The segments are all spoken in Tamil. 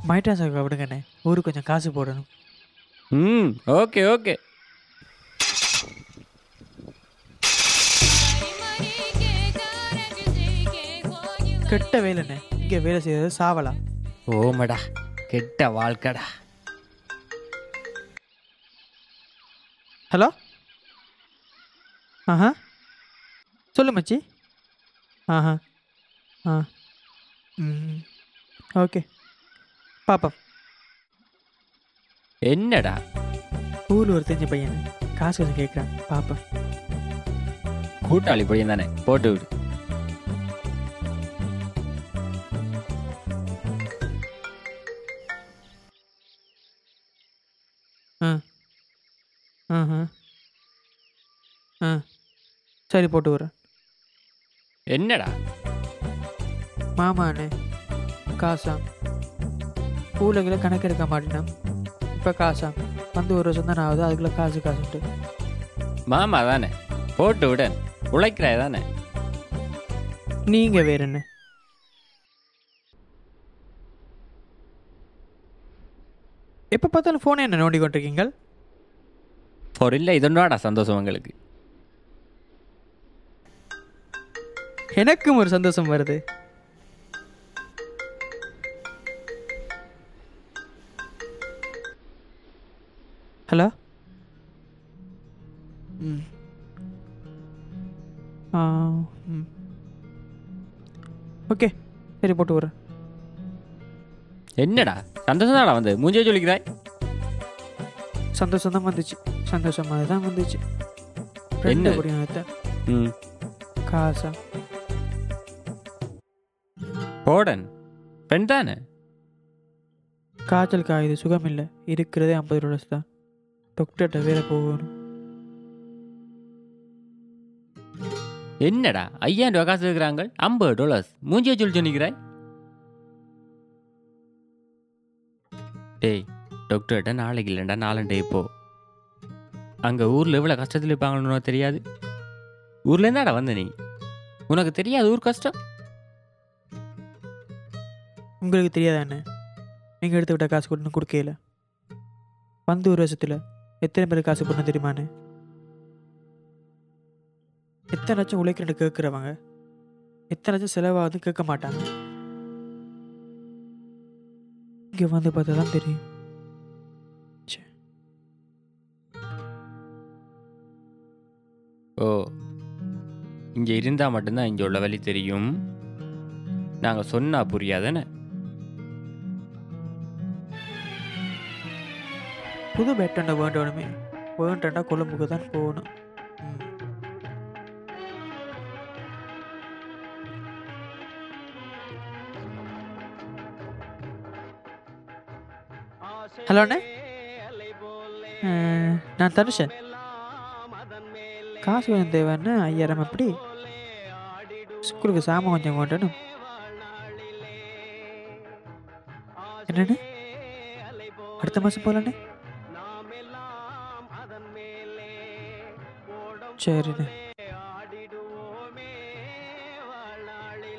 மைட்ராஸாக விடுங்கண்ணே, ஊருக்கு கொஞ்சம் காசு போடணும். ம், ஓகே ஓகே. கெட்ட வேலைண்ணே, இங்கே வேலை செய்யறது சாவலா. ஓமடா, கெட்ட வாழ்க்கடா. ஹலோ, ஆஹா, சொல்லு மச்சி. ஆஹா, ஆ, ம், ஓகே, பாப்போம். என்னடா? ஊரில் ஒரு தெரிஞ்ச பையன் காசு கொஞ்சம் கேட்குறான், பாப்போம். கூட்டாளி பையன் தானே, போட்டு விடு. ஆ, ஆஹா, ஆ, சரி, போட்டு வரேன். என்னடா? மாமாண்ணே, காசா ஊழகில் கணக்கு எடுக்க மாட்டேனான். இப்போ காசா வந்து ஒரு வருஷம் தான் ஆகுது, அதுக்குள்ளே காசு காசுன்ட்டு. மாமா தானே, போட்டு விட. உழைக்கிறாய் தானே. நீங்கள் வேற என்ன? எப்போ பார்த்தாலும் ஃபோனை என்ன நோண்டி கொண்டிருக்கீங்க? ஒரு இல்லை, இதொன்னாடா சந்தோஷம் உங்களுக்கு. எனக்கும் ஒரு சந்தோஷம் வருது. ஹலோ, ம், ஆ, ம், ஓகே, சரி, போட்டு வரேன். என்னடா சந்தோஷம் தானடா வந்து மூஞ்சியே சொல்லிக்கிறாய். சந்தோஷம் தான் வந்துச்சு, சந்தோஷமாக தான் வந்துச்சு. என்ன? ம், காசா போடன் பெண் தானே. காய்ச்சல் காயுது, சுகம் இல்லை, இருக்கிறதே 50 ரூபா தான். டாக்டர்கிட்ட வேற போகணும். என்னடா 5000 ரூபா காசு இருக்கிறாங்க, $50 மூஞ்சியே சொல்லி சொன்னிக்கிறாய். டேய், டாக்டர்கிட்ட நாளைக்கு இல்லைண்டா நாளண்டே போ. அங்கே ஊரில் எவ்வளோ கஷ்டத்தில் இருப்பாங்கன்னு தெரியாது. ஊரில் இருந்தாடா வந்த நீ, உனக்கு தெரியாது ஊர் கஷ்டம். உங்களுக்கு தெரியாதா என்ன? நீங்கள் எடுத்து விட்ட காசு கொடுன்னு கொடுக்கல. வந்து ஒரு வருஷத்தில் எத்தனை பேர் காசு பண்ண தெரியுமாண்ணே? எத்தனை லட்சம் உழைக்கிறேன்னு கேட்குறவங்க எத்தனை லட்சம் செலவாகுது கேட்க மாட்டாங்க. இங்கே வந்து பார்த்தா தான் தெரியும். ஓ, இங்கே இருந்தால் மட்டும்தான் இங்கே உள்ள வழி தெரியும். நாங்கள் சொன்னால் புரியாதானே. புது பேட்டண்டை வேண்டணுமே, வேண்டா கொழும்புக்கு தான் போகணும். ஹலோ அண்ணே, நான் தனுஷன். காசு கொஞ்சம் தேவைன்னா 5000 அப்படி ஸ்கூலுக்கு சாமான் கொஞ்சம் கொண்டணும். என்னண்ணே, அடுத்த மாதம் போகலண்ணே? சரிண்ணே.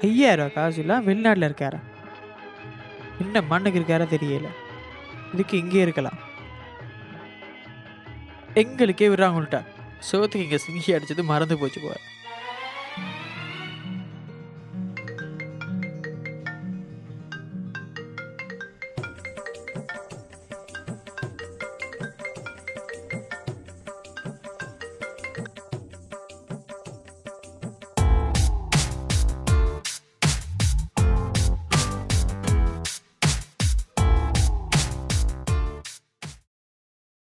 5000 காசு இல்லை, வெளிநாட்டில் இருக்காரா? இன்னும் மண்ணுக்கு இருக்காரா தெரியல. இதுக்கு இங்கே இருக்கலாம். எங்களுக்கே விடுறாங்கள்ட்டா சோத்துக்கு இங்கே சிங்கி அடிச்சது மறந்து போச்சு போல.